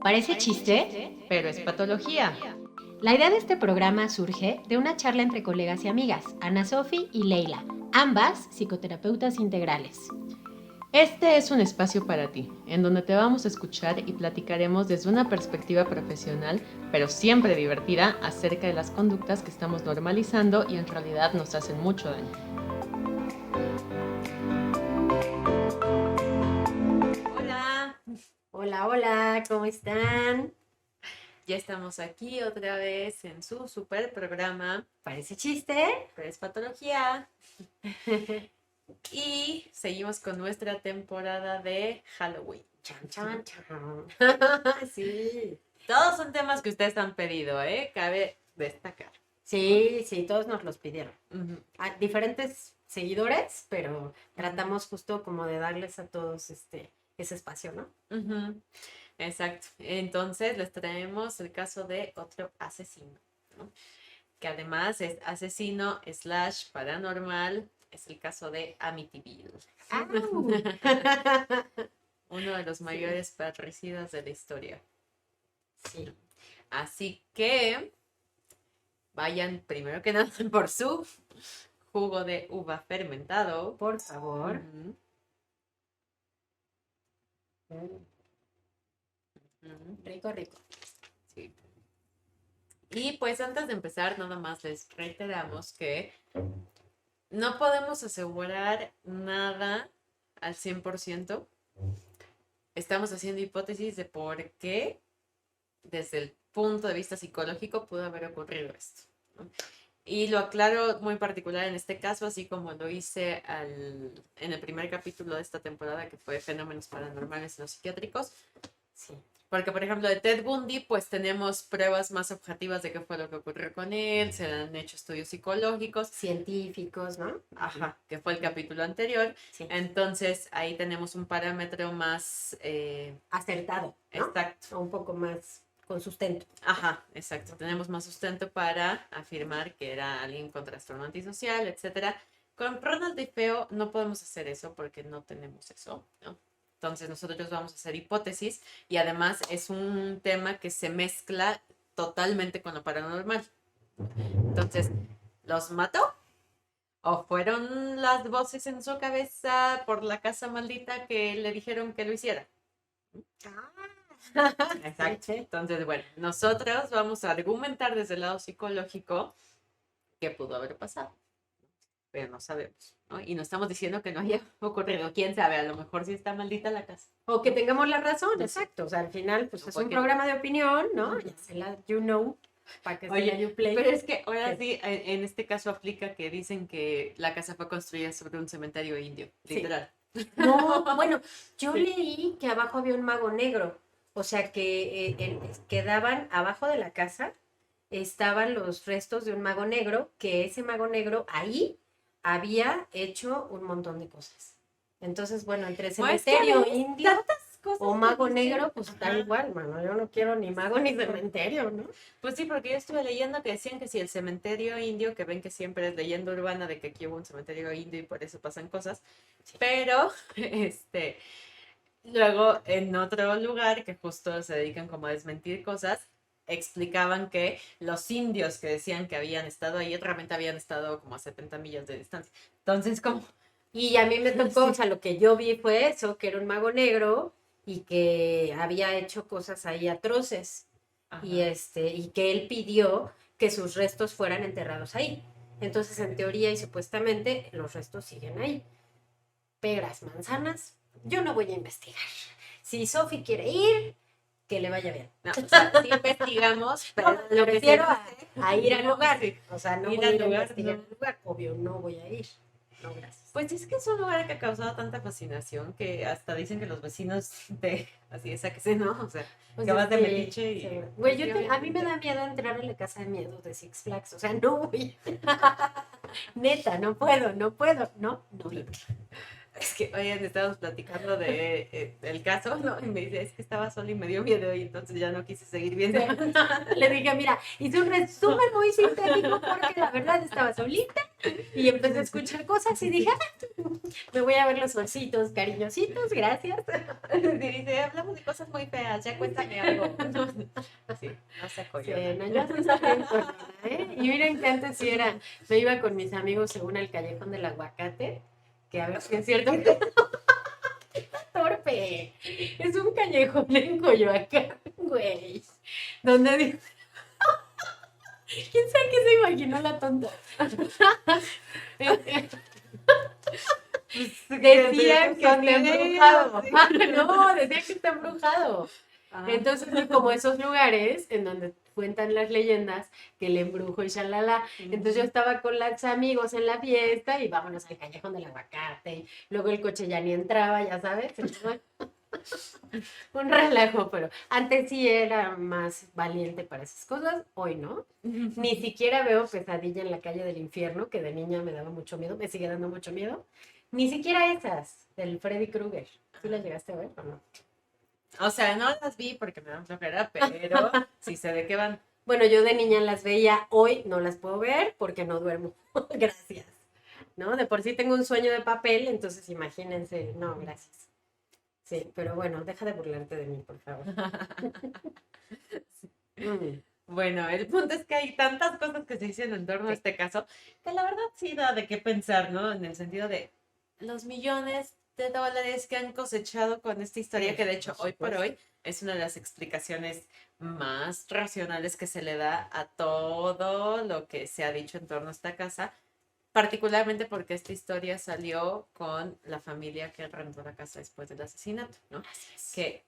Parece chiste, pero es patología. la idea de este programa surge de una charla entre colegas y amigas, Ana Sofi y Leila, ambas psicoterapeutas integrales. Este es un espacio para ti, en donde te vamos a escuchar y platicaremos desde una perspectiva profesional, pero siempre divertida, acerca de las conductas que estamos normalizando y en realidad nos hacen mucho daño. Hola, Hola, hola, ¿cómo están? ya estamos aquí otra vez en su super programa, Parece chiste. pero es patología. Y seguimos con nuestra temporada de Halloween. Chan, chan, chan. Sí. Todos son temas que ustedes han pedido, ¿eh? Cabe destacar. Sí, sí, todos nos los pidieron. Ujú. A diferentes seguidores, pero tratamos justo como de darles a todos ese espacio, ¿no? Ujú, exacto. Entonces les traemos el caso de otro asesino, ¿no? Que además es asesino slash paranormal. Es el caso de Amityville. ¡Au! Uno de los Sí, mayores parricidas de la historia. sí, Así que vayan primero que nada por su jugo de uva fermentado. por favor. Ujú, ujú, Rico, rico. sí. Y pues antes de empezar, nada más les reiteramos que no podemos asegurar nada al 100%. Estamos haciendo hipótesis de por qué, desde el punto de vista psicológico, pudo haber ocurrido esto, ¿no? Y lo aclaro muy particular en este caso, así como lo hice en el primer capítulo de esta temporada, que fue Fenómenos Paranormales en los Psiquiátricos. Sí. Porque, por ejemplo, de Ted Bundy, pues tenemos pruebas más objetivas de qué fue lo que ocurrió con él, se han hecho estudios psicológicos, Científicos, ¿no? ajá, que fue el capítulo anterior. Sí. Entonces, ahí tenemos un parámetro más Acertado, ¿no? exacto. O un poco más con sustento. Ajá, exacto. Tenemos más sustento para afirmar que era alguien con trastorno antisocial, etcétera. Con Ronald DeFeo no podemos hacer eso porque no tenemos eso, ¿no? Entonces nosotros vamos a hacer hipótesis y además es un tema que se mezcla totalmente con lo paranormal. Entonces, ¿los mató? ¿O fueron las voces en su cabeza por la casa maldita que le dijeron que lo hiciera? Exacto. Entonces, bueno, nosotros vamos a argumentar desde el lado psicológico qué pudo haber pasado, pero no sabemos, ¿no? Y no estamos diciendo que no haya ocurrido. ¿Quién sabe? A lo mejor sí está maldita la casa. O que tengamos la razón, No sé. exacto. O sea, al final, pues No, es un porque... programa de opinión, ¿no? Ujú. Ya se la you know, para que se la Oye, you play. pero es que ahora ¿Qué? sí, en este caso aplica que dicen que la casa fue construida sobre un cementerio indio, Sí. literal. No, bueno, yo Sí. leí que abajo había un mago negro. O sea, que quedaban abajo de la casa, estaban los restos de un mago negro, que ese mago negro ahí había hecho un montón de cosas. Entonces, bueno, entre Pues que cementerio ves indio tantas cosas o que mago dicen. negro, pues da Ajá. igual, mano. Yo no quiero ni mago ni cementerio, ¿no? Pues sí, porque yo estuve leyendo que decían que si el cementerio indio, que ven que siempre es leyenda urbana de que aquí hubo un cementerio indio y por eso pasan cosas, pero luego en otro lugar que justo se dedican como a desmentir cosas, explicaban que los indios que decían que habían estado ahí realmente habían estado como a 70 millas de distancia. Entonces, como, Y a mí me tocó, o sí, sea, lo que yo vi fue eso, que era un mago negro y que había hecho cosas ahí atroces. Y ajá. y que él pidió que sus restos fueran enterrados ahí. Entonces, en teoría y supuestamente, los restos siguen ahí. Peras, manzanas, yo no voy a investigar. Si Sofi quiere ir, que le vaya bien. No, o sea, sí investigamos, No, pero me lo que se refiero dice, a ir al no, lugar. sí, O sea, no ir voy a al ir a lugar, investigar no. el lugar. Obvio, no voy a ir. No, gracias. Pues es que es un lugar que ha causado tanta fascinación que hasta dicen que los vecinos de así es que se no, o sea, Pues que es vas de que, metiche sí, y güey, pues sí, a mí me obviamente. da miedo entrar a la casa de miedo de Six Flags. O sea, no voy. Neta, no puedo, no puedo. No, no entro. Es que, oye, estábamos platicando de el caso, ¿no? Y me dice, es que estaba sola y me dio miedo y entonces ya no quise seguir viendo. Le dije, mira, hice un resumen muy sintético porque la verdad estaba solita y empecé a escuchar cosas y dije, me voy a ver los ositos cariñositos, gracias. Dice, hablamos de cosas muy feas, ya cuéntame algo. Sí, no se Sí, coyona. no, yo sí soy bien coyona, ¿eh? Y miren que antes sí era, me iba con mis amigos según el callejón del aguacate, que a ver si es cierto que torpe. Es un callejón en Coyoacán, güey. Donde ¿quién sabe qué se imaginó la tonta? Decían que está embrujado. No, decían que está embrujado. Entonces, como esos lugares en donde cuentan las leyendas que el embrujo y shalala. Entonces yo estaba con los amigos en la fiesta y vámonos al callejón del aguacate. Y luego el coche ya ni entraba, ya sabes. Entonces, un relajo, pero antes sí era más valiente para esas cosas, hoy no. Ni siquiera veo Pesadilla en la calle del infierno, que de niña me daba mucho miedo, me sigue dando mucho miedo. Ni siquiera esas, del Freddy Krueger. ¿Tú las llegaste a ver o no? O sea, no las vi porque me dan flojera, pero sí sé de qué van. Bueno, yo de niña las veía, hoy no las puedo ver porque no duermo. Gracias. ¿No? De por sí tengo un sueño de papel, entonces imagínense, no, gracias. Sí, pero bueno, deja de burlarte de mí, por favor. Mm. Bueno, el punto es que hay tantas cosas que se dicen en torno a este caso que la verdad sí da de qué pensar, ¿no? En el sentido de los millones de dólares que han cosechado con esta historia, que de hecho hoy por hoy es una de las explicaciones más racionales que se le da a todo lo que se ha dicho en torno a esta casa, particularmente porque esta historia salió con la familia que rentó la casa después del asesinato, ¿no? Que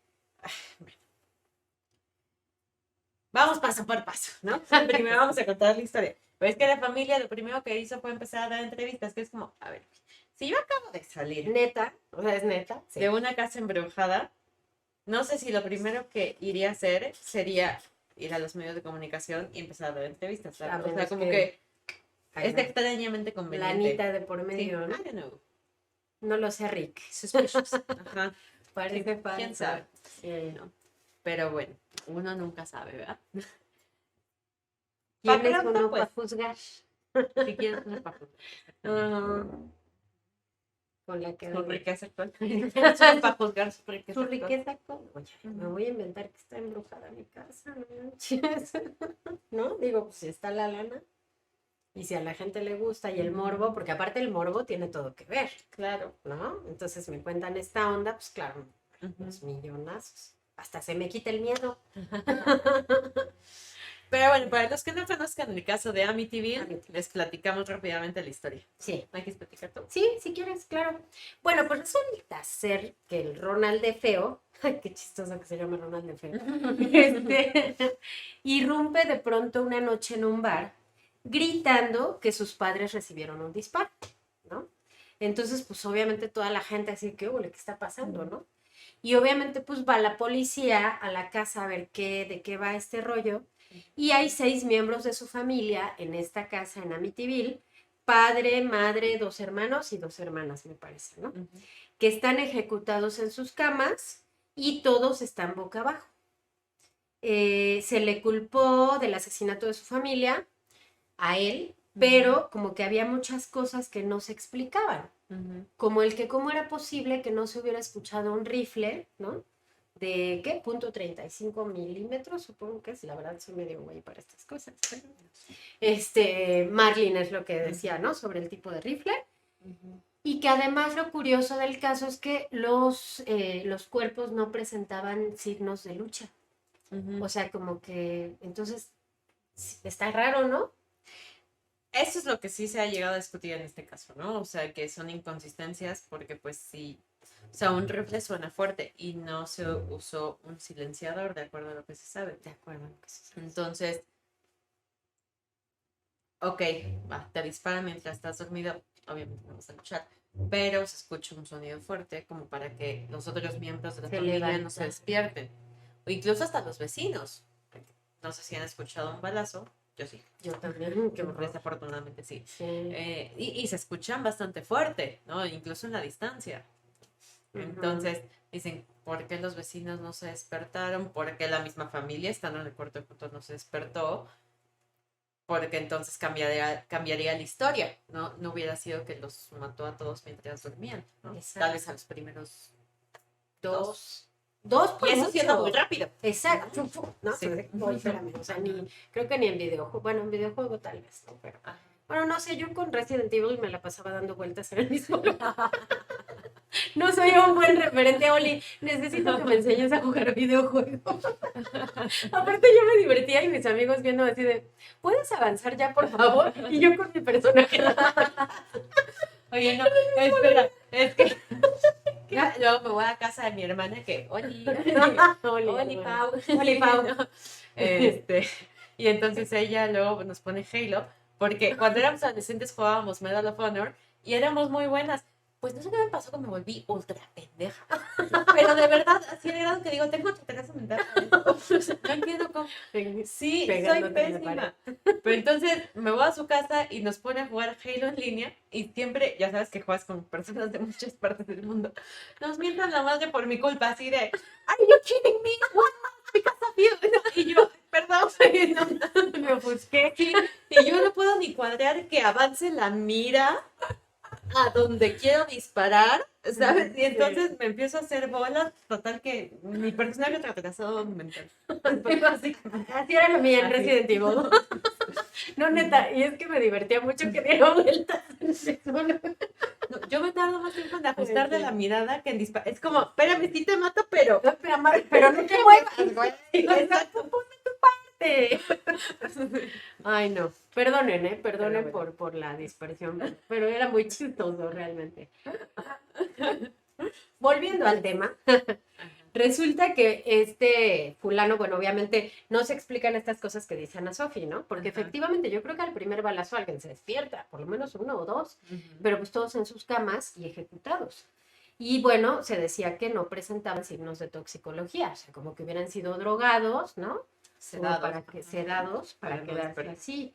vamos paso por paso, ¿no? Primero vamos a contar la historia. Pero es que la familia lo primero que hizo fue empezar a dar entrevistas, que es como, a ver, si yo acabo de salir Neta, o sea, es neta. Sí. de una casa embrujada, no sé si lo primero que iría a hacer sería ir a los medios de comunicación y empezar a dar entrevistas, ¿sabes? O sea, como que es extrañamente conveniente. Lanita de por medio, Sí, ¿no? I don't know. No lo sé, Rick. Suspicious. Ajá. Parece falso. ¿Quién sabe? Sí. No. Pero bueno, uno nunca sabe, ¿verdad? ¿Quién Pa' es pronto, uno pues. para juzgar? Si quieres una paja. Ah, con la que Su riqueza actual. para juzgar su riqueza su actual. riqueza actual. Oye, me voy a inventar que está embrujada mi casa. No manches. ¿No? Digo, pues si está la lana. Y si a la gente le gusta y el morbo, porque aparte el morbo tiene todo que ver, Claro. ¿no? Entonces me cuentan esta onda, pues claro, los millonazos. Hasta se me quita el miedo. Pero bueno, para los que no conozcan el caso de Amityville, les platicamos rápidamente la historia. Sí. ¿Hay que platicar todo? Sí, si quieres, claro. Bueno, pues resulta ser que el Ronald de Feo, ay, qué chistoso que se llama Ronald de Feo, irrumpe de pronto una noche en un bar gritando que sus padres recibieron un disparo, ¿no? Entonces, pues obviamente toda la gente así que, ¿qué está pasando, no? Y obviamente pues va la policía a la casa a ver de qué va este rollo. Y hay 6 miembros de su familia en esta casa en Amityville, padre, madre, 2 hermanos y 2 hermanas, me parece, ¿no? Que están ejecutados en sus camas y todos están boca abajo. Se le culpó del asesinato de su familia a él, pero como que había muchas cosas que no se explicaban. Como el que cómo era posible que no se hubiera escuchado un rifle, ¿no? De, ¿qué? .35 mm, supongo que es. La verdad soy medio güey para estas cosas. Marlin es lo que decía, ¿no? Sobre el tipo de rifle. Y que además lo curioso del caso es que los cuerpos no presentaban signos de lucha. O sea, como que, entonces, está raro, ¿no? Eso es lo que sí se ha llegado a discutir en este caso, ¿no? O sea, que son inconsistencias porque pues sí, o sea, un rifle suena fuerte y no se usó un silenciador, de acuerdo a lo que se sabe. De acuerdo a lo que se sabe. Entonces, ok, va, te disparan mientras estás dormido, obviamente no vas a luchar, pero se escucha un sonido fuerte como para que los otros miembros de la familia no se despierten. O incluso hasta los vecinos. No sé si han escuchado un balazo, Yo sí. Yo también, qué horror. Desafortunadamente sí. Sí. Y se escuchan bastante fuerte, ¿no? Incluso en la distancia. Entonces dicen, ¿por qué los vecinos no se despertaron? ¿Por qué la misma familia, estando en el cuarto juntos, no se despertó? Porque entonces cambiaría la historia, ¿no? No hubiera sido que los mató a todos mientras dormían, ¿no? Tal vez a los primeros dos. Dos Y por eso siendo muy mucho. rápido. Exacto. No, Sí. oye, espérame, o sea, creo que ni en videojuego, bueno, en videojuego tal vez, ¿no? Pero, Ajá. bueno, no sé, yo con Resident Evil me la pasaba dando vueltas en el mismo lugar. No soy un buen referente, Oli. Necesito que me enseñes a jugar videojuegos. Aparte, yo me divertía y mis amigos viendo así de, ¿puedes avanzar ya, por favor? Y yo con mi personaje. Oye, no, espera, es que ya, luego me voy a casa de mi hermana que, Oli, Oli, Pau. Oli, Pau. No, y entonces ella luego nos pone Halo, porque cuando éramos adolescentes jugábamos Medal of Honor y éramos muy buenas. Pues no sé qué me pasó que me volví ultra pendeja. Pero de verdad, así de grado que digo, tengo retraso mental. No entiendo cómo. Sí, soy Pegándote en la pésima. Pero entonces me voy a su casa y nos pone a jugar Halo en línea y siempre, ya sabes que juegas con personas de muchas partes del mundo, nos mientan la madre por mi culpa, así de, ¿Are you kidding me? What? Because of you. Y yo, perdón, no, Me ofusqué. sí, y yo no puedo ni cuadrar que avance la mira a donde quiero disparar, ¿sabes? Y entonces me empiezo a hacer bolas, total que mi personaje retrasado mental. Básicamente. Así era lo mío en Así. Resident Evil. No, neta, y es que me divertía mucho que diera vueltas en ese solo. No, yo me tardo más tiempo en ajustar de la mirada que en disparar. Es como, espérame, sí te mato, pero... Pero no te muevas, güey. Exacto. Ay, no. Perdonen, perdonen Pero bueno. por la dispersión, pero era muy chistoso realmente. Volviendo al tema, resulta que este fulano, bueno, obviamente no se explican estas cosas que dice Ana Sofi, ¿no? Porque Ajá. efectivamente yo creo que al primer balazo alguien se despierta, por lo menos uno o dos, pero pues todos en sus camas y ejecutados. Y bueno, se decía que no presentaban signos de toxicología, o sea, como que hubieran sido drogados, ¿no? Como para que sedados para no quedarse despertar. así.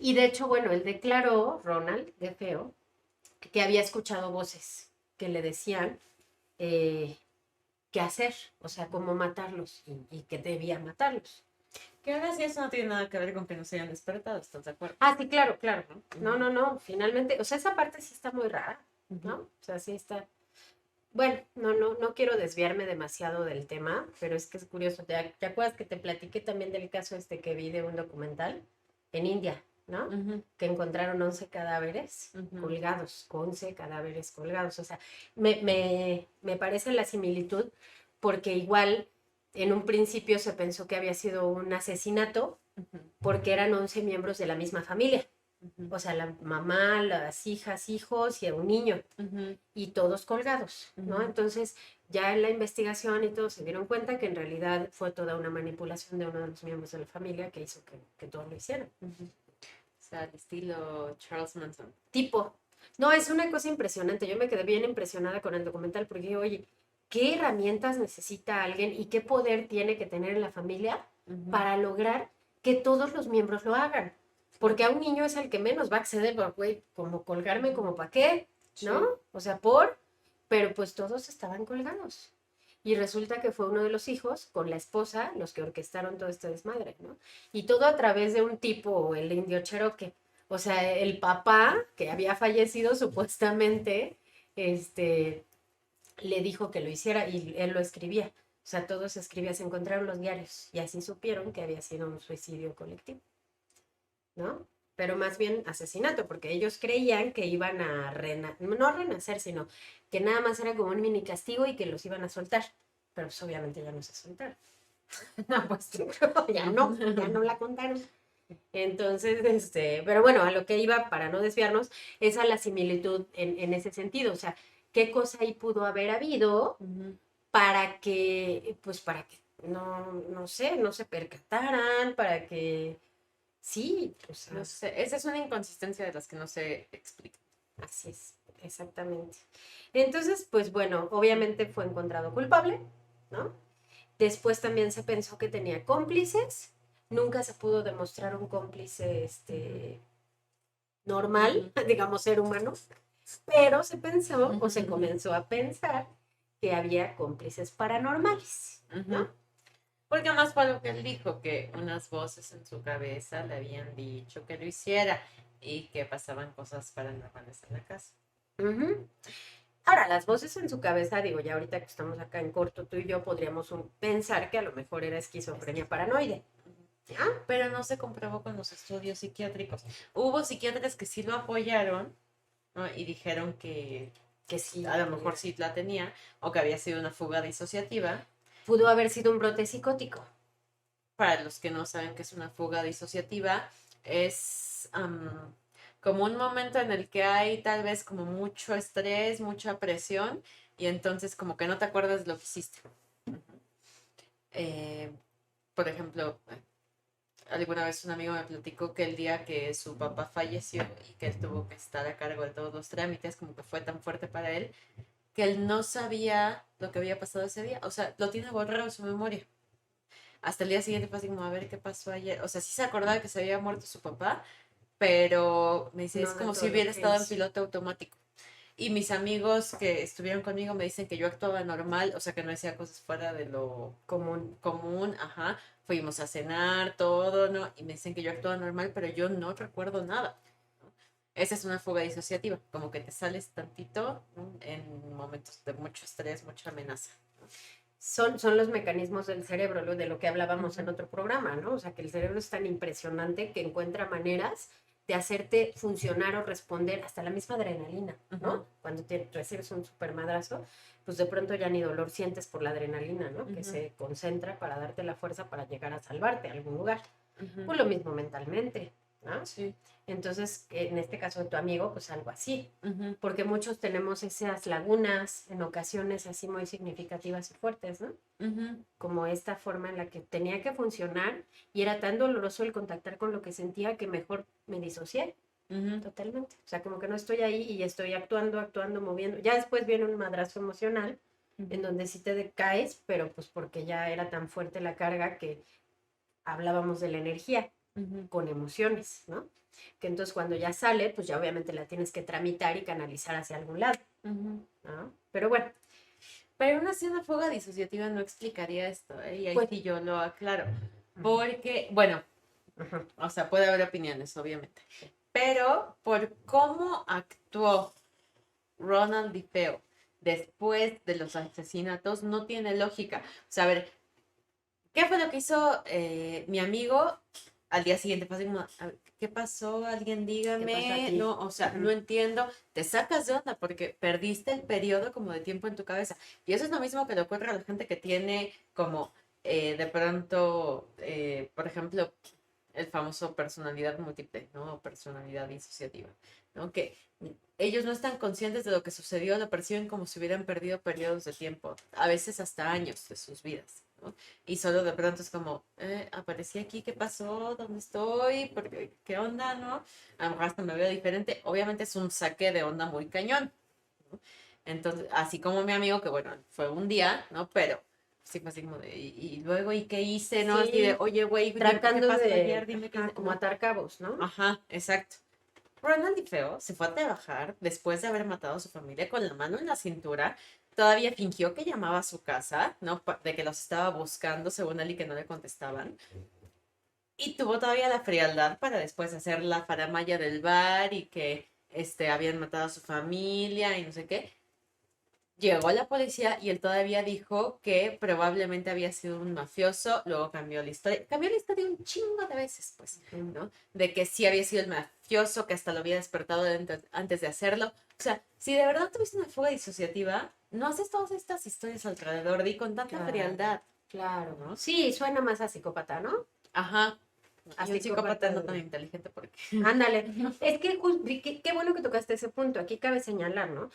Y de hecho, bueno, él declaró, Ronald de Feo, que había escuchado voces que le decían qué hacer, o sea, cómo matarlos y que debía matarlos. Que ahora sí eso no tiene nada que ver con que no se hayan despertado, ¿estás de acuerdo? Ah, sí, claro, claro. No, finalmente, o sea, esa parte sí está muy rara, ¿no? O sea, sí está. Bueno, no quiero desviarme demasiado del tema, pero es que es curioso. ¿Te acuerdas que te platiqué también del caso este que vi de un documental en India, ¿no? Que encontraron 11 cadáveres colgados, 11 cadáveres colgados. O sea, me parece la similitud porque igual en un principio se pensó que había sido un asesinato porque eran 11 miembros de la misma familia. O sea, la mamá, las hijas, hijos y un niño. Y todos colgados, ¿no? Entonces, ya en la investigación y todo se dieron cuenta que en realidad fue toda una manipulación de uno de los miembros de la familia que hizo que todos lo hicieran. O sea, al estilo Charles Manson. Tipo, no, es una cosa impresionante. Yo me quedé bien impresionada con el documental porque dije, oye, ¿qué herramientas necesita alguien y qué poder tiene que tener en la familia para lograr que todos los miembros lo hagan? Porque a un niño es el que menos va a acceder, güey, como colgarme, como para qué, ¿no? Sí. O sea, pero pues todos estaban colgados. Y resulta que fue uno de los hijos con la esposa los que orquestaron todo este desmadre, ¿no? Y todo a través de un tipo, el indio Cherokee. O sea, el papá, que había fallecido supuestamente, le dijo que lo hiciera y él lo escribía. O sea, todo se escribía, se encontraron los diarios y así supieron que había sido un suicidio colectivo, ¿no? Pero más bien asesinato, porque ellos creían que iban a no renacer, sino que nada más era como un mini castigo y que los iban a soltar. Pero pues obviamente ya no se soltaron. No, pues ya no la contaron. Entonces, pero bueno, a lo que iba, para no desviarnos, es a la similitud en ese sentido. O sea, ¿qué cosa ahí pudo haber habido para que, pues para que no sé, no se percataran, para que sí, o sea, no sé, esa es una inconsistencia de las que no se explica. Así es, exactamente. Entonces, pues bueno, obviamente fue encontrado culpable, ¿no? Después también se pensó que tenía cómplices, nunca se pudo demostrar un cómplice normal, digamos ser humano, pero se pensó o se comenzó a pensar que había cómplices paranormales, ¿no? Porque más fue lo que él dijo, que unas voces en su cabeza le habían dicho que lo hiciera y que pasaban cosas paranormales en la casa. Ujú. Ahora, las voces en su cabeza, digo, ya ahorita que estamos acá en corto, tú y yo podríamos pensar que a lo mejor era esquizofrenia paranoide. ¿Ya? Pero no se comprobó con los estudios psiquiátricos. Hubo psiquiatras que sí lo apoyaron, ¿no? Y dijeron Que sí. a lo mejor sí la tenía o que había sido una fuga disociativa. Pudo haber sido un brote psicótico. Para los que no saben qué es una fuga disociativa, es como un momento en el que hay tal vez como mucho estrés, mucha presión y entonces como que no te acuerdas de lo que hiciste. Eh, por ejemplo, alguna vez un amigo me platicó que el día que su papá falleció y que él tuvo que estar a cargo de todos los trámites, como que fue tan fuerte para él, que él no sabía lo que había pasado ese día. O sea, lo tiene borrado en su memoria. Hasta el día siguiente fue así como, a ver qué pasó ayer. O sea, sí se acordaba que se había muerto su papá, pero me dice, No es de como si todo lo hubiera que estado en hizo. piloto automático. Y mis amigos que estuvieron conmigo me dicen que yo actuaba normal, o sea, que no hacía cosas fuera de lo común, ajá. Fuimos a cenar, todo, ¿no? Y me dicen que yo actuaba normal, pero yo no recuerdo nada. ¿No? Esa es una fuga disociativa, como que te sales tantito, ¿no? En momentos de mucho estrés, mucha amenaza. Son los mecanismos del cerebro, de lo que hablábamos en Ujú. otro programa, ¿no? O sea, que el cerebro es tan impresionante que encuentra maneras de hacerte funcionar o responder hasta la misma adrenalina, ¿no? Ujú. Cuando recibes un super madrazo, pues de pronto ya ni dolor sientes por la adrenalina, ¿no? Que Ujú. se concentra para darte la fuerza para llegar a salvarte a algún lugar. Ujú. Pues lo mismo mentalmente, ¿no? Sí. Entonces, en este caso de tu amigo, pues algo así. Ujú. Porque muchos tenemos esas lagunas en ocasiones así muy significativas y fuertes, ¿no? Ujú. Como esta forma en la que tenía que funcionar y era tan doloroso el contactar con lo que sentía que mejor me disocié Ujú. totalmente. O sea, como que no estoy ahí y estoy actuando, actuando, moviendo. Ya después viene un madrazo emocional en donde sí te decaes, pero pues porque ya era tan fuerte la carga que hablábamos de la energía Ujú. con emociones, ¿no? Que entonces cuando ya sale, pues ya obviamente la tienes que tramitar y canalizar hacia algún lado, Ujú. ¿no? Pero bueno, Pero una fuga disociativa no explicaría esto, ¿eh? Y ahí pues... sí yo lo aclaro. Porque, bueno, Ajá. o sea, puede haber opiniones, obviamente. Pero por cómo actuó Ronald DeFeo después de los asesinatos, no tiene lógica. O sea, a ver, ¿qué fue lo que hizo mi amigo al día siguiente? Fue así como, a ver, ¿qué pasó? Alguien ¿Qué pasó dígame. aquí? No, o sea, no Ujú. entiendo. Te sacas de onda porque perdiste el periodo como de tiempo en tu cabeza. Y eso es lo mismo que le ocurre a la gente que tiene como de pronto, por ejemplo, el famoso personalidad múltiple, ¿no? O personalidad disociativa, ¿no? Que ellos no están conscientes de lo que sucedió, lo perciben como si hubieran perdido periodos de tiempo, a veces hasta años de sus vidas, ¿no? Y solo de pronto es como, aparecí aquí, ¿qué pasó? ¿Dónde estoy? ¿Qué onda, no? A lo mejor hasta me veo diferente. Obviamente es un saque de onda muy cañón, ¿no? Entonces, así como mi amigo, que bueno, fue un día, ¿no? Pero sí fue así como de, y luego, ¿y qué hice? ¿No? Así de, Sí, oye, güey, dime qué tratando pasó de, ayer, dime qué ajá, hice. como No. atar cabos, ¿no? Ajá, exacto. Ronald Feo se fue a trabajar después de haber matado a su familia con la mano en la cintura. Todavía fingió que llamaba a su casa, ¿no? De que los estaba buscando, según él, y que no le contestaban. Y tuvo todavía la frialdad para después hacer la faramaya del bar y que habían matado a su familia y no sé qué. Llegó la policía y él todavía dijo que probablemente había sido un mafioso, luego cambió la historia. Cambió la historia un chingo de veces, pues, ¿no? De que sí había sido el mafioso, que hasta lo había despertado antes de hacerlo. O sea, si de verdad tuviste una fuga disociativa, no haces todas estas historias alrededor de y con tanta Claro, frialdad, claro. ¿no? Sí, suena más a psicópata, ¿no? Ajá. A Y un psicópata psicópata no tan de... inteligente porque... Ándale. Es que qué bueno que tocaste ese punto. Aquí cabe señalar, ¿no?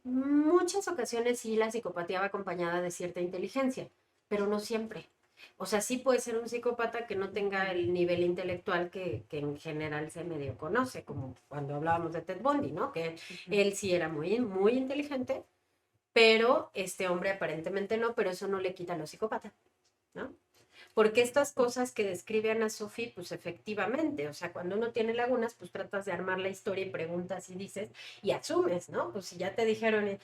Muchas ocasiones sí la psicopatía va acompañada de cierta inteligencia, pero no siempre. O sea, sí puede ser un psicópata que no tenga el nivel intelectual que en general se medio conoce, como cuando hablábamos de Ted Bundy, ¿no? Que él sí era muy, muy inteligente, pero este hombre aparentemente no, pero eso no le quita a los psicópatas, ¿no? porque estas cosas que describe Ana Sofi, pues efectivamente, o sea, cuando uno tiene lagunas, pues tratas de armar la historia y preguntas y dices y asumes, ¿no? Pues si ya te dijeron,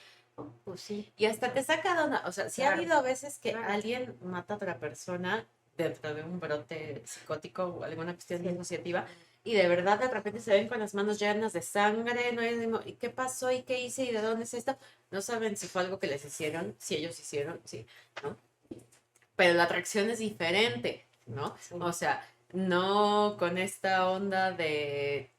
pues sí. Y hasta te saca de onda. O sea, sí ha Claro, habido veces que claro. alguien mata a otra persona dentro de un brote psicótico o alguna cuestión Sí. disociativa y de verdad de repente se ven con las manos llenas de sangre, no es como, ¿y qué pasó? ¿Y qué hice? ¿Y de dónde es esto? No saben si fue algo que les hicieron, si ellos hicieron, sí, ¿no? Pero la atracción es diferente, ¿no? Sí. O sea, no con esta onda de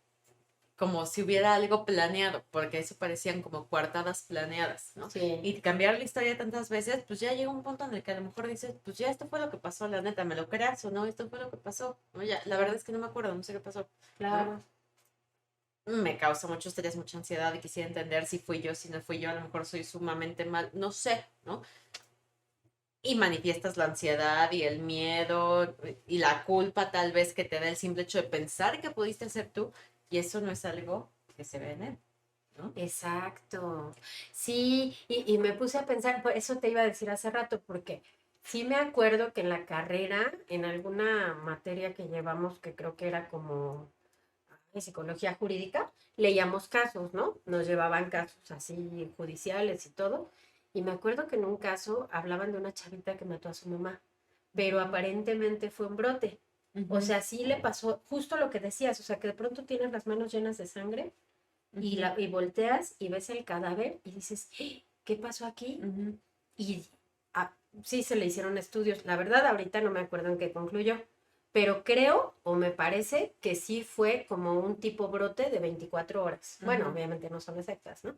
como si hubiera algo planeado, porque eso parecían como coartadas planeadas, ¿no? Sí. Y cambiar la historia tantas veces, pues ya llega un punto en el que a lo mejor dices, pues ya esto fue lo que pasó, la neta, ¿me lo creas o no? Esto fue lo que pasó, ¿no? Ya, la verdad es que no me acuerdo, no sé qué pasó, Claro. ¿no? Me causa mucho estrés, mucha ansiedad y quisiera entender si fui yo, si no fui yo, a lo mejor soy sumamente mal, no sé, ¿no? Y manifiestas la ansiedad y el miedo y la culpa tal vez que te da el simple hecho de pensar que pudiste ser tú y eso no es algo que se ve en él, ¿no? Exacto. Sí, y me puse a pensar, por eso te iba a decir hace rato, porque sí me acuerdo que en la carrera, en alguna materia que llevamos, que creo que era como psicología jurídica, leíamos casos, ¿no? Nos llevaban casos así judiciales y todo. Y me acuerdo que en un caso hablaban de una chavita que mató a su mamá, pero aparentemente fue un brote. O sea, sí le pasó justo lo que decías, o sea, que de pronto tienes las manos llenas de sangre y volteas y ves el cadáver y dices, ¿qué pasó aquí? Y ah, sí se le hicieron estudios. La verdad, ahorita no me acuerdo en qué concluyó, pero creo o me parece que sí fue como un tipo brote de 24 horas. Bueno, obviamente no son exactas, ¿no?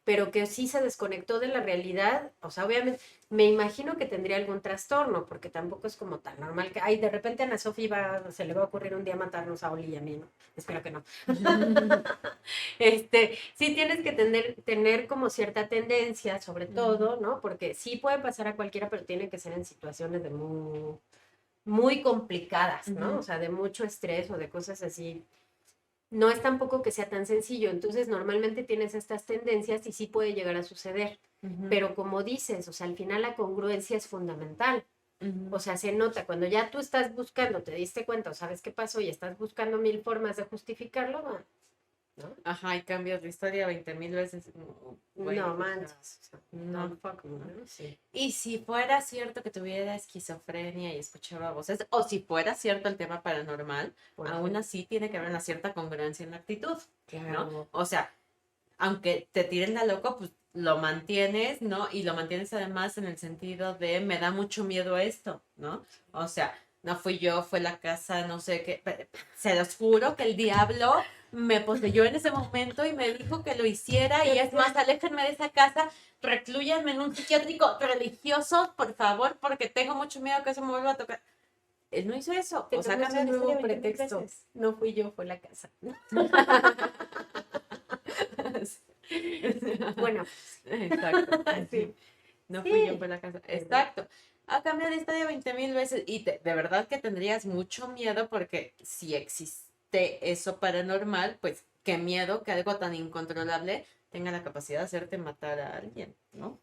Pero que sí se desconectó de la realidad, o sea, obviamente, me imagino que tendría algún trastorno, porque tampoco es como tan normal que, ay, de repente a Ana Sofía se le va a ocurrir un día matarnos a Oli y a mí, ¿no? Espero que no. Sí tienes que tener como cierta tendencia, sobre todo, ¿no? Porque sí puede pasar a cualquiera, pero tiene que ser en situaciones de muy complicadas, ¿no? O sea, de mucho estrés o de cosas así. No es tampoco que sea tan sencillo, entonces normalmente tienes estas tendencias y sí puede llegar a suceder, pero como dices, o sea, al final la congruencia es fundamental. O sea, se nota cuando ya tú estás buscando, te diste cuenta o sabes qué pasó y estás buscando mil formas de justificarlo, ¿no? Ajá, y cambias la historia 20,000 veces. Güey, No o sea, manches, no. don't fuck me, ¿no? Sí. Y si fuera cierto que tuviera esquizofrenia y escuchaba voces, o si fuera cierto el tema paranormal, Por aún ejemplo, así tiene que haber una cierta congruencia en la actitud, ¿no? claro. O sea, aunque te tiren la loco, pues lo mantienes, ¿no? Y lo mantienes además en el sentido de me da mucho miedo esto, ¿no? O sea, no fui yo, fue la casa, no sé qué. Se los juro que el diablo me poseyó en ese momento y me dijo que lo hiciera y es más, aléjenme de esa casa, reclúyanme en un psiquiátrico religioso, por favor, porque tengo mucho miedo que eso me vuelva a tocar. Él no hizo eso, o sea, Tenemos cambió un la nuevo historia 20,000 pretexto. veces. No fui yo, fue la casa. Bueno, Exacto. sí. No fui yo, Sí. fue la casa. Exacto. Ha cambiado la historia 20,000 veces y de verdad que tendrías mucho miedo porque si existe eso paranormal, pues qué miedo que algo tan incontrolable tenga la capacidad de hacerte matar a alguien, ¿no?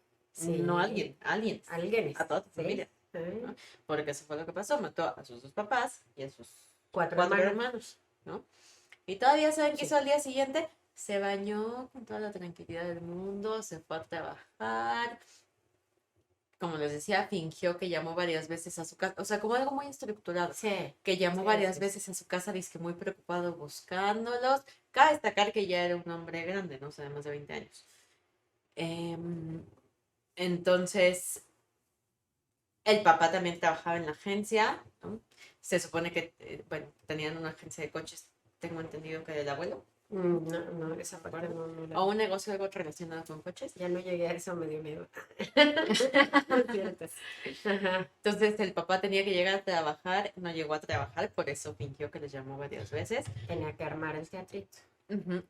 No a Sí. alguien, a alguien, Alguien a toda tu sí. familia, ¿no? Porque eso fue lo que pasó, mató a sus dos papás y a sus Cuatro cuatro hermanos. hermanos, ¿no? Y todavía saben qué Sí. hizo al día siguiente. Se bañó con toda la tranquilidad del mundo, se fue a trabajar. Como les decía, fingió que llamó varias veces a su casa, o sea, como algo muy estructurado, Sí. que llamó Sí, varias sí, sí. veces a su casa, dice que muy preocupado buscándolos. Cabe destacar que ya era un hombre grande, ¿no? O sea, de más de 20 años. Entonces, el papá también trabajaba en la agencia, ¿no? Se supone que, bueno, tenían una agencia de coches, tengo entendido que del abuelo. No, no, esa parte no la O vi. un negocio algo relacionado con coches. Ya no llegué a eso, me dio miedo. No es cierto. Ajá. Entonces el papá tenía que llegar a trabajar, no llegó a trabajar, por eso fingió que les llamó varias veces. Tenía que armar el teatrito.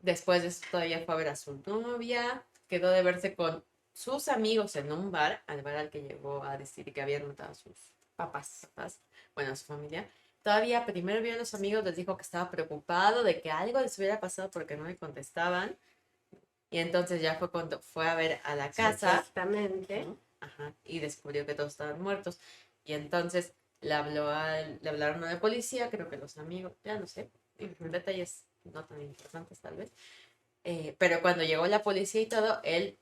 Después de eso todavía fue a ver a su novia, quedó de verse con sus amigos en un bar, al bar al que llegó a decir que habían matado a sus Papás. papás, bueno, a su familia. Todavía primero vio a los amigos, les dijo que estaba preocupado de que algo les hubiera pasado porque no le contestaban. Y entonces ya fue cuando fue a ver a la casa. Exactamente. ¿No? Ajá, y descubrió que todos estaban muertos. Y entonces le hablaron a la policía, creo que los amigos, ya no sé, Ujú. detalles no tan importantes tal vez. Pero cuando llegó la policía y todo, él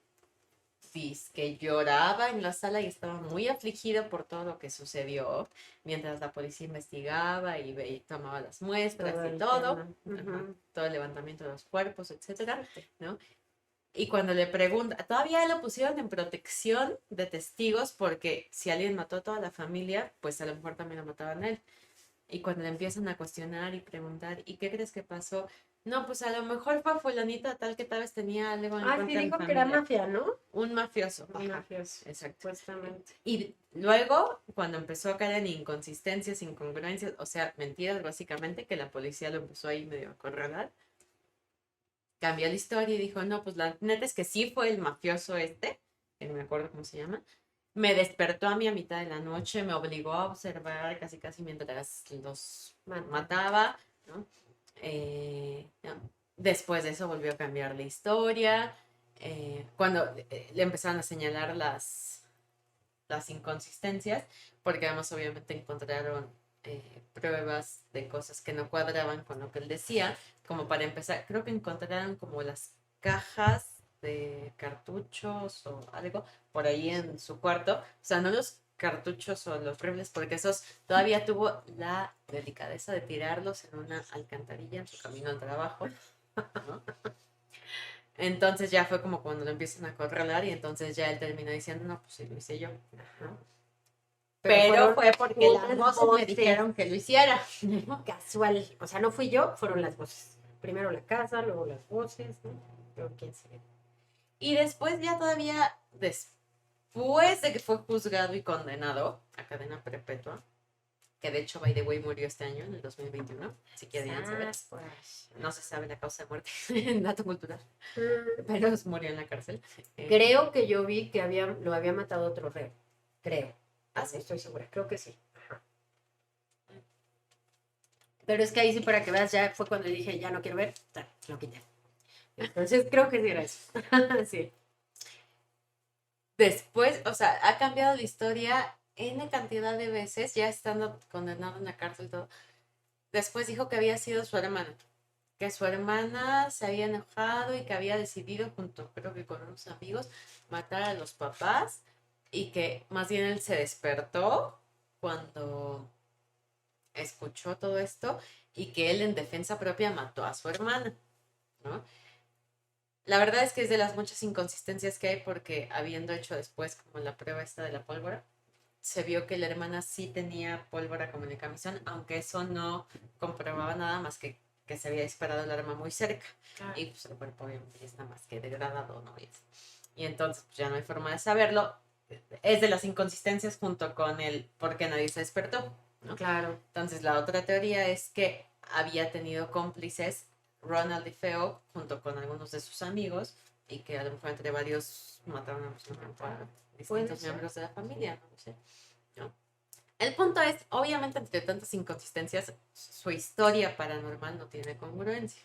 dice que lloraba en la sala y estaba muy afligido por todo lo que sucedió, mientras la policía investigaba y tomaba las muestras Todo y el todo, tema. ajá, Ujú. todo el levantamiento de los cuerpos, etcétera, Fuerte. ¿no? Y cuando le pregunta, todavía lo pusieron en protección de testigos porque si alguien mató a toda la familia, pues a lo mejor también lo mataban a él. Y cuando le empiezan a cuestionar y preguntar, ¿y qué crees que pasó? No, pues a lo mejor fue fulanita tal vez tenía algo en Ah, sí, contra de mi dijo que era familia. mafia, ¿no? Un mafioso, Un ajá, mafioso, exacto. supuestamente. Y luego, cuando empezó a caer en inconsistencias, incongruencias, o sea, mentiras básicamente, que la policía lo empezó ahí medio a acorralar, cambió la historia y dijo, no, pues la neta es que sí fue el mafioso este, que no me acuerdo cómo se llama, me despertó a mí a mitad de la noche, me obligó a observar casi casi mientras los mataba, ¿no? No. Después de eso volvió a cambiar la historia, cuando le empezaron a señalar las inconsistencias, porque además obviamente encontraron pruebas de cosas que no cuadraban con lo que él decía, como para empezar, creo que encontraron como las cajas de cartuchos o algo por ahí en su cuarto, o sea, no los cartuchos o los rifles, porque esos todavía tuvo la delicadeza de tirarlos en una alcantarilla en su camino al trabajo, ¿no? Entonces ya fue como cuando lo empiezan a acorralar y entonces ya él terminó diciendo, no, pues sí, lo hice yo. ¿No? Pero Pero fueron fue porque las unas voces me voces dijeron que lo hiciera. casual. O sea, no fui yo, fueron las voces. Primero la casa, luego las voces, ¿no? Luego quién sabe. Y después ya todavía, después de que fue juzgado y condenado a cadena perpetua, que de hecho, by the way, murió este año, en el 2021, si quieren saber. Pues. No se sabe la causa de muerte, dato cultural, Mm, pero murió en la cárcel. creo que yo vi que lo había matado otro reo. Creo. Ah, No sí. estoy segura. Creo que sí. Ajá. Pero es que ahí sí, para que veas, ya fue cuando dije, ya no quiero ver, lo quité. Entonces creo que sí era eso. Sí. Después, o sea, ha cambiado la historia N cantidad de veces, ya estando condenado en la cárcel y todo. Después dijo que había sido su hermana, que su hermana se había enojado y que había decidido, junto creo que con unos amigos, matar a los papás y que más bien él se despertó cuando escuchó todo esto y que él en defensa propia mató a su hermana, ¿no? La verdad es que es de las muchas inconsistencias que hay porque habiendo hecho después como la prueba esta de la pólvora, se vio que la hermana sí tenía pólvora como en el camisón, aunque eso no comprobaba nada más que se había disparado el arma muy cerca. Ah, Y pues el cuerpo obviamente ya está más que degradado, ¿no? Y entonces pues, ya no hay forma de saberlo. Es de las inconsistencias junto con el por qué nadie se despertó, ¿no? claro. Entonces la otra teoría es que había tenido cómplices Ronald y Feo junto con algunos de sus amigos y que a lo mejor entre varios mataron a Puede distintos ser. miembros de la familia, no sé. ¿No? El punto es, obviamente, entre tantas inconsistencias, su historia paranormal no tiene congruencia.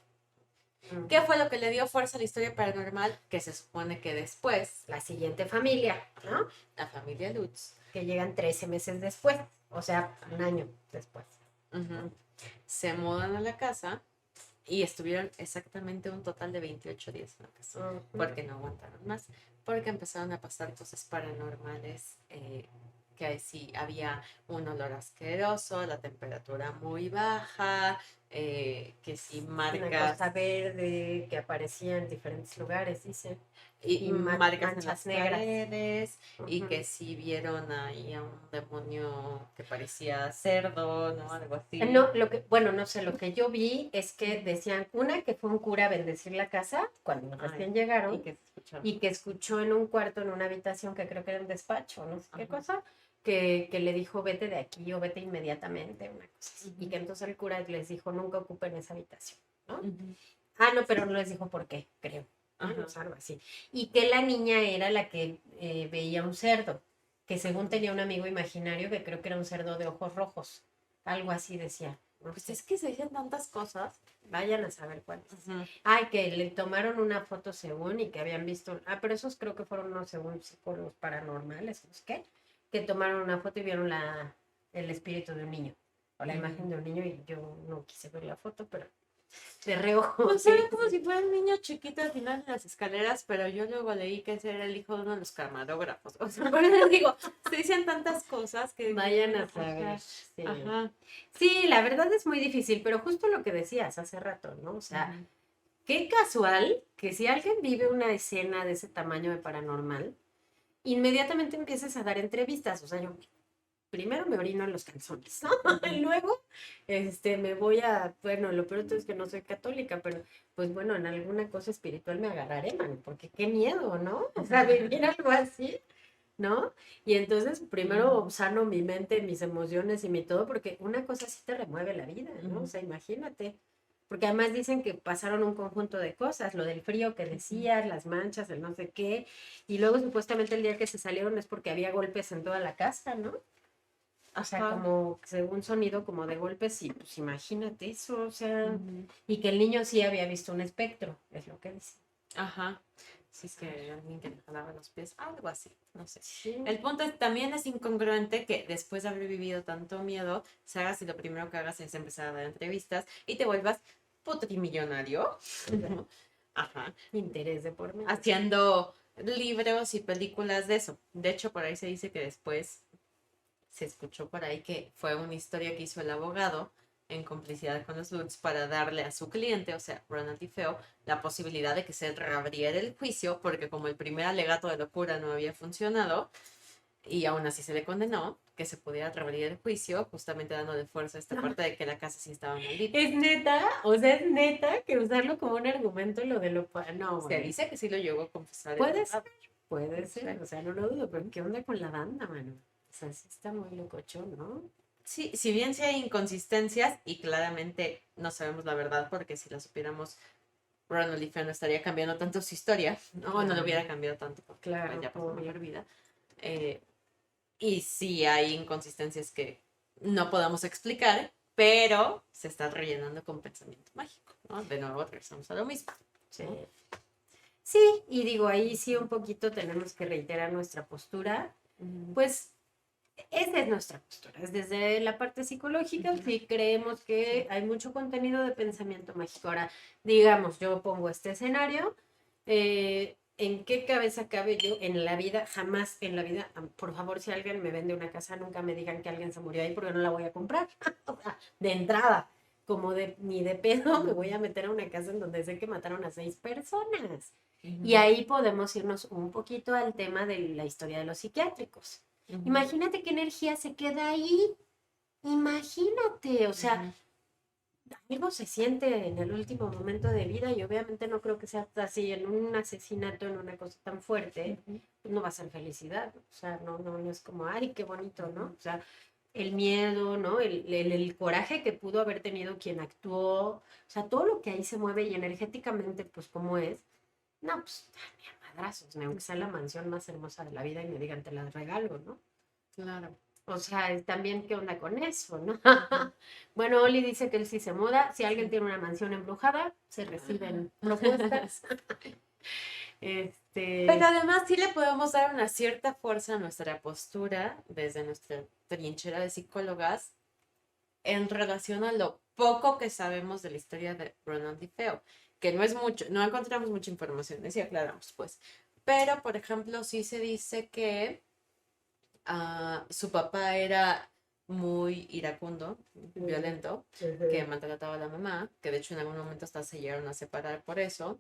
¿Qué fue lo que le dio fuerza a la historia paranormal? Que se supone que después, La siguiente familia, ¿no? la familia Lutz, Que llegan 13 meses después, o sea, un año después. se mudan a la casa y estuvieron exactamente un total de 28 días en la casa, porque no aguantaron más, porque empezaron a pasar cosas paranormales, que sí había un olor asqueroso, la temperatura muy baja, que sí Una marcas cosa verde que aparecía en diferentes lugares, dice. y Y marcas en manchas las negras. paredes y que sí vieron ahí a un demonio que parecía cerdo, ¿no? Algo así. No, bueno, no sé, lo que yo vi es que decían, una, que fue un cura a bendecir la casa cuando recién llegaron Y que se escucharon. y que escuchó en un cuarto, en una habitación que creo que era un despacho, no sé qué Ajá. cosa, que le dijo, vete de aquí o vete inmediatamente, una cosa así. Y que entonces el cura les dijo, nunca ocupen esa habitación, ¿no? Ah, no, pero no les dijo por qué, creo. Ajá. ¿no? O sea, algo así. Y que la niña era la que veía un cerdo, que según tenía un amigo imaginario que creo que era un cerdo de ojos rojos. Algo así decía. No Pues sé. es que se dicen tantas cosas. Vayan a saber cuál es. Ujú. Ay, que le tomaron una foto según y que habían visto. Ah, pero esos creo que fueron unos según psicólogos paranormales, ¿no? ¿Qué? Que tomaron una foto y vieron el espíritu de un niño o la imagen de un niño y yo no quise ver la foto, pero de reojo. Pues era como si fuera un niño chiquito al final de las escaleras, pero yo luego leí que ese era el hijo de uno de los camarógrafos. O sea, por eso digo, se dicen tantas cosas que... Vayan a o sea, saber. Sí. ajá. Sí, la verdad es muy difícil, pero justo lo que decías hace rato, ¿no? O sea, Ujú. qué casual que si alguien vive una escena de ese tamaño de paranormal, inmediatamente empieces a dar entrevistas. O sea, yo primero me orino en los calzones, ¿no? Y luego, me voy a, bueno, lo peor es que no soy católica, pero pues bueno, en alguna cosa espiritual me agarraré, man, porque qué miedo, ¿no? O sea, vivir algo así, ¿no? Y entonces primero sano mi mente, mis emociones y mi todo, porque una cosa sí te remueve la vida, ¿no? O sea, imagínate. Porque además dicen que pasaron un conjunto de cosas, lo del frío que decías, las manchas, el no sé qué, y luego supuestamente el día que se salieron es porque había golpes en toda la casa, ¿no? O sea, Ajá. como según sonido como de golpes, y pues imagínate eso, o sea, Ujú. y que el niño sí había visto un espectro, es lo que dice. Ajá. Sí, es que alguien que le jalaba los pies, algo así, no sé. Sí. El punto es, también es incongruente que después de haber vivido tanto miedo, salgas y lo primero que hagas es empezar a dar entrevistas y te vuelvas putrimillonario. ¿No? Ajá. Interés de por medio. Haciendo libros y películas de eso. De hecho, por ahí se dice que después se escuchó por ahí que fue una historia que hizo el abogado en complicidad con los Lutz para darle a su cliente, o sea, Ronald DeFeo, la posibilidad de que se reabriera el juicio, porque como el primer alegato de locura no había funcionado, y aún así se le condenó, que se pudiera reabrir el juicio, justamente dándole fuerza a esta parte de que la casa sí estaba maldita. Es neta, o sea, es neta que usarlo como un argumento lo de lo... No, Se güey. dice que sí lo llegó a confesar. Puede ser, o sea, no lo dudo, pero ¿qué onda con la banda, mano? O sea, sí está muy locochón, ¿no? Sí, si bien sí hay inconsistencias y claramente no sabemos la verdad porque si la supiéramos Ronald DeFeo no estaría cambiando tanto su historia, ¿no? No lo hubiera cambiado tanto porque Claro, ya pasó obvio. mejor vida. Eh, y sí hay inconsistencias que no podamos explicar, pero se está rellenando con pensamiento mágico, ¿no? De nuevo regresamos a lo mismo. Sí. Sí, y digo, ahí sí un poquito tenemos que reiterar nuestra postura. Pues esa es nuestra postura. Es desde la parte psicológica, sí creemos que hay mucho contenido de pensamiento mágico. Ahora, digamos, yo pongo este escenario, ¿en qué cabeza cabe yo en la vida? Jamás en la vida, por favor, si alguien me vende una casa, nunca me digan que alguien se murió ahí porque no la voy a comprar. O sea, de entrada, como de ni de pedo me voy a meter a una casa en donde sé que mataron a 6 personas. Y ahí podemos irnos un poquito al tema de la historia de los psiquiátricos. Imagínate qué energía se queda ahí. Imagínate, o sea, algo se siente en el último momento de vida y obviamente no creo que sea así en un asesinato, en una cosa tan fuerte, pues no va a ser felicidad. O sea, no es como, ay, qué bonito, ¿no? O sea, el miedo, ¿no? El coraje que pudo haber tenido quien actuó, o sea, todo lo que ahí se mueve y energéticamente, pues como es, no, pues, ni a madrazos, ni aunque sea la mansión más hermosa de la vida y me digan, te la regalo, ¿no? Claro. O sea, también, ¿qué onda con eso, no? Bueno, Oli dice que él sí se muda. Si alguien tiene una mansión embrujada, se reciben propuestas. Pero además sí le podemos dar una cierta fuerza a nuestra postura desde nuestra trinchera de psicólogas en relación a lo poco que sabemos de la historia de Ronald DeFeo, que no es mucho, no encontramos mucha información, así aclaramos pues. Pero, por ejemplo, sí se dice que su papá era muy iracundo, violento, que maltrataba a la mamá, que de hecho en algún momento hasta se llegaron a separar por eso.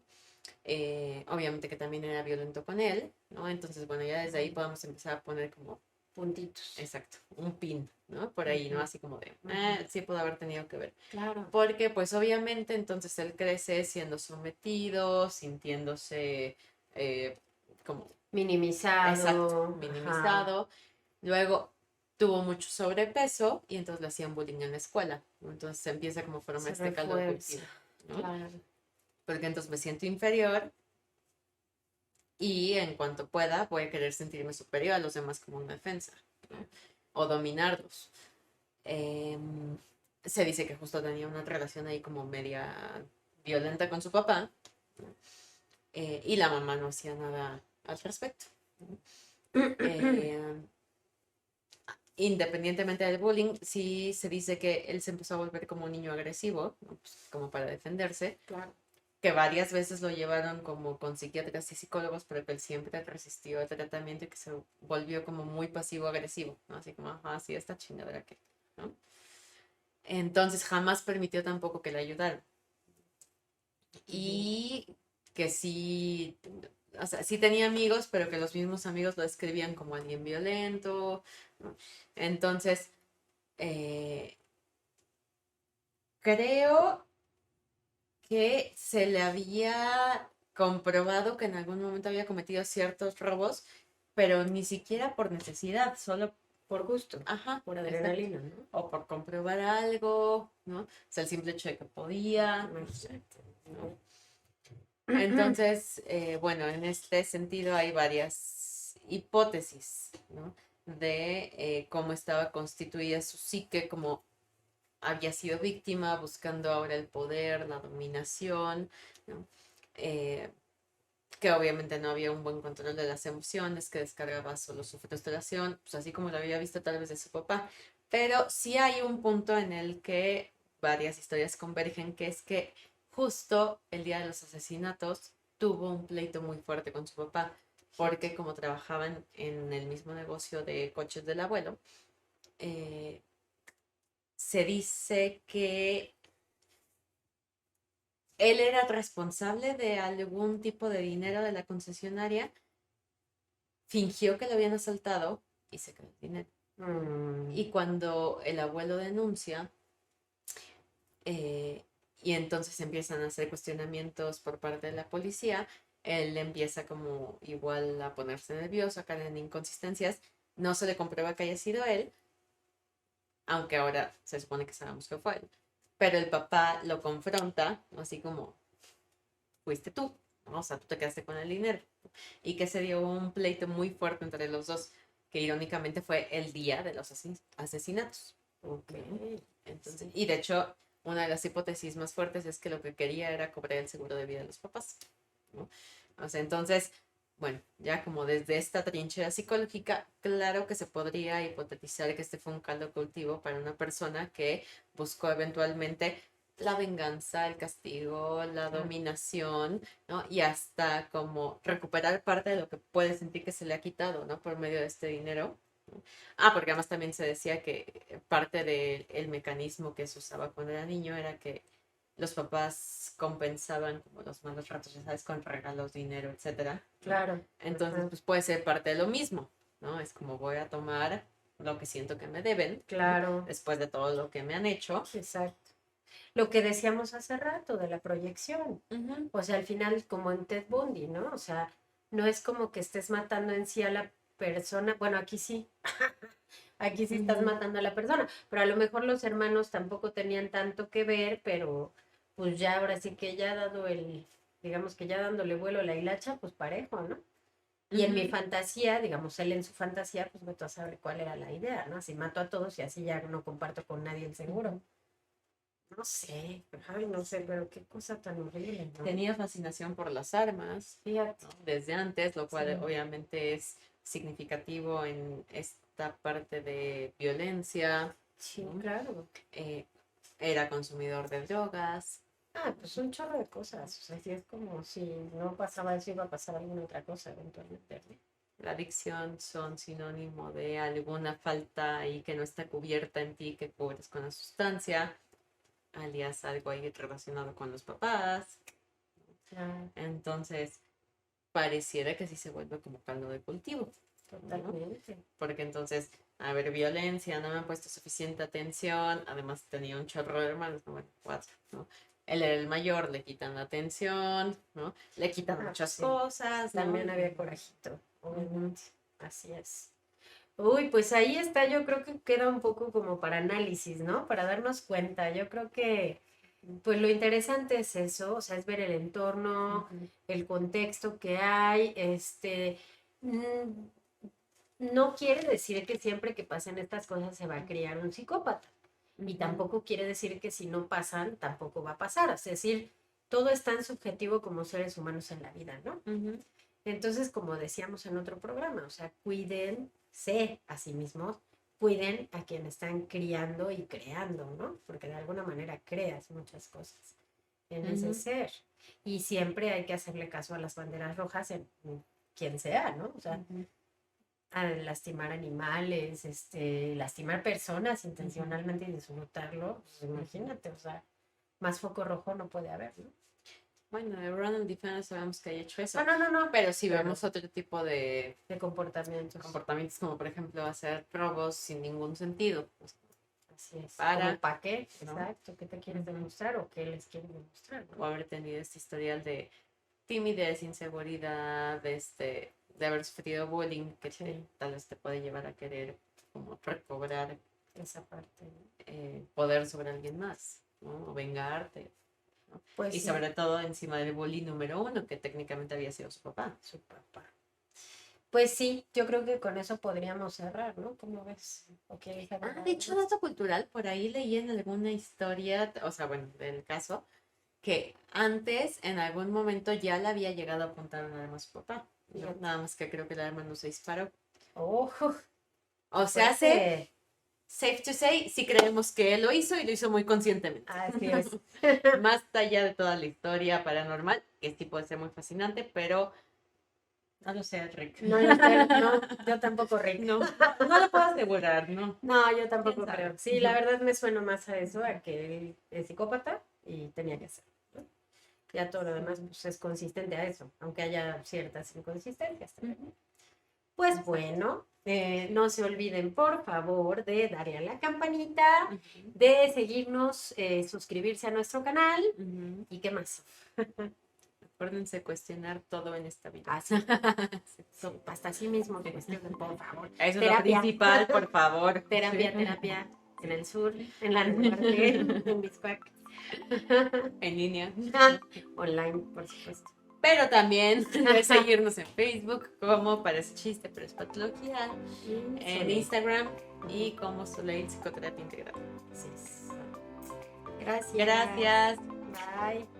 Obviamente que también era violento con él, ¿no? Entonces, bueno, ya desde ahí podemos empezar a poner como puntitos. exacto, un pin, ¿no? Por ahí, ¿no? Así como de, sí pudo haber tenido que ver. Claro. Porque, pues, obviamente, entonces él crece siendo sometido, sintiéndose como minimizado. exacto, minimizado. Luego tuvo mucho sobrepeso y entonces le hacían bullying en la escuela, ¿no? Entonces se empieza como forma Se este caldo de refuerza. cultivo, ¿no? Claro. Porque entonces me siento inferior y en cuanto pueda voy a querer sentirme superior a los demás como una defensa, ¿no? O dominarlos. Se dice que justo tenía una relación ahí como media violenta con su papá, ¿no? Y la mamá no hacía nada al respecto, ¿no? independientemente del bullying, sí se dice que él se empezó a volver como un niño agresivo, ¿no? Pues, como para defenderse, Claro. que varias veces lo llevaron como con psiquiatras y psicólogos, pero que él siempre resistió el tratamiento y que se volvió como muy pasivo-agresivo, ¿no? Así como, ajá, sí, esta chingadera que, ¿no? Entonces jamás permitió tampoco que le ayudaran. Y que sí, o sea, sí tenía amigos, pero que los mismos amigos lo describían como alguien violento, ¿no? Entonces, eh, creo que se le había comprobado que en algún momento había cometido ciertos robos, pero ni siquiera por necesidad, solo, Por gusto, ajá, por exacto. adrenalina, ¿no? O por comprobar algo, ¿no? O sea, el simple hecho de que podía, Exacto. ¿no? Entonces, bueno, en este sentido hay varias hipótesis, ¿no? De cómo estaba constituida su psique, cómo había sido víctima, buscando ahora el poder, la dominación, ¿no? Eh, que obviamente no había un buen control de las emociones, que descargaba solo su frustración, pues así como lo había visto tal vez de su papá. Pero sí hay un punto en el que varias historias convergen, que es que justo el día de los asesinatos tuvo un pleito muy fuerte con su papá, porque como trabajaban en el mismo negocio de coches del abuelo, eh, se dice que él era responsable de algún tipo de dinero de la concesionaria, fingió que lo habían asaltado y se quedó el dinero. Y cuando el abuelo denuncia, eh, y entonces empiezan a hacer cuestionamientos por parte de la policía, él empieza como igual a ponerse nervioso, a caer en inconsistencias, no se le comprueba que haya sido él, aunque ahora se supone que sabemos que fue él. Pero el papá lo confronta, así como, fuiste tú, ¿no? O sea, tú te quedaste con el dinero. Y que se dio un pleito muy fuerte entre los dos, que irónicamente fue el día de los asesinatos. Ok. Entonces, y de hecho, una de las hipótesis más fuertes es que lo que quería era cobrar el seguro de vida de los papás, ¿no? O sea, entonces, bueno, ya como desde esta trinchera psicológica, claro que se podría hipotetizar que este fue un caldo cultivo para una persona que buscó eventualmente la venganza, el castigo, la Claro. dominación, ¿no? Y hasta como recuperar parte de lo que puede sentir que se le ha quitado, ¿no? Por medio de este dinero, ¿no? Ah, porque además también se decía que parte del mecanismo que se usaba cuando era niño era que los papás compensaban como los malos ratos, ya sabes, con regalos, dinero, etcétera, ¿no? Claro. Entonces, Ajá. pues puede ser parte de lo mismo, ¿no? Es como voy a tomar lo que siento que me deben, ¿no? Claro. Después de todo lo que me han hecho. Exacto. Lo que decíamos hace rato de la proyección. Ujú, O sea, al final, como en Ted Bundy, ¿no? O sea, no es como que estés matando en sí a la persona. Bueno, aquí sí. Aquí sí estás ujú, matando a la persona. Pero a lo mejor los hermanos tampoco tenían tanto que ver, pero pues ya ahora sí que ya dado el, digamos que ya dándole vuelo a la hilacha, pues parejo, ¿no? Y en mi ujú. fantasía, digamos, él en su fantasía, pues vete a saber cuál era la idea, ¿no? Así mato a todos y así ya no comparto con nadie el seguro. No sé, ay, no sé, pero qué cosa tan horrible, ¿no? Tenía fascinación por las armas, Fíjate, ¿no? Desde antes, lo sí, cual obviamente es significativo en esta parte de violencia, sí, ¿no? claro. Eh, Era consumidor de drogas. Ah, pues un chorro de cosas, o sea, sí es como si no pasaba eso, iba a pasar alguna otra cosa eventualmente, ¿no? La adicción son sinónimo de alguna falta y que no está cubierta en ti que cubres con la sustancia, alias algo ahí relacionado con los papás. Ah, Entonces, pareciera que sí se vuelve como caldo de cultivo, ¿no? totalmente. Porque entonces, a ver, violencia, no me han puesto suficiente atención, además tenía un chorro de hermanos, no, bueno, cuatro, ¿no? Él era el mayor, le quitan la atención, ¿no? Le quitan Ah, pues muchas sí, cosas, ¿no? también había corajito, Ujú, obviamente. Así es. Uy, pues ahí está, yo creo que queda un poco como para análisis, ¿no? Para darnos cuenta. Yo creo que, pues lo interesante es eso, o sea, es ver el entorno, ujú, el contexto que hay, no quiere decir que siempre que pasen estas cosas se va a criar un psicópata. Y ujú, tampoco quiere decir que si no pasan, tampoco va a pasar. Es decir, todo es tan subjetivo como seres humanos en la vida, ¿no? ujú, Entonces, como decíamos en otro programa, o sea, cuídense a sí mismos, cuiden a quien están criando y creando, ¿no? Porque de alguna manera creas muchas cosas en ese ser. Y siempre hay que hacerle caso a las banderas rojas en quien sea, ¿no? O sea, a lastimar animales, lastimar personas intencionalmente y disfrutarlo, pues imagínate, o sea, más foco rojo no puede haber, ¿no? Bueno, de Ronald DeFeo sabemos que haya hecho eso. No. Pero si vemos otro tipo de comportamientos. comportamientos, como por ejemplo hacer robos sin ningún sentido. Así es. ¿Para qué? ¿no? Exacto. ¿Qué te quieres demostrar o qué les quieres demostrar? ¿No? O haber tenido este historial de timidez, inseguridad, de haber sufrido bullying, que tal vez te puede llevar a querer como recobrar esa parte, ¿no? Poder sobre alguien más, ¿no? O vengarte. ¿no? Pues y sobre todo encima del bully número 1, que técnicamente había sido su papá. Su papá. Pues sí, yo creo que con eso podríamos cerrar, ¿no? ¿Cómo ves? De hecho, dato cultural, por ahí leí en alguna historia, o sea, bueno, del caso, que antes, en algún momento, ya le había llegado a apuntar un arma a su papá. ¿no? Nada más que creo que el arma no se disparó. O sea, safe to say, sí creemos que él lo hizo y lo hizo muy conscientemente. Así es. Más allá de toda la historia paranormal, que sí puede ser muy fascinante, pero no lo sé, Rick. No, yo tampoco, Rick. No lo puedo asegurar, ¿no? No, yo tampoco creo. Sí, la verdad me suena más a eso, a que él es psicópata y tenía que hacerlo. ¿no? Ya todo lo demás pues, es consistente a eso, aunque haya ciertas inconsistencias. Pues bueno, no se olviden por favor de darle a la campanita, de seguirnos, suscribirse a nuestro canal y qué más. Acuérdense cuestionar todo en esta vida. Así. Hasta así mismo cuestionen, por favor. Eso es lo principal, por favor. Terapia en el sur, en la norte, en Biscuac. En línea. Online, por supuesto. Pero también de seguirnos en Facebook como Parece Chiste, pero es Patología. En Instagram y como Soleil Psicoterapia Integral. Sí. Gracias. Gracias. Bye.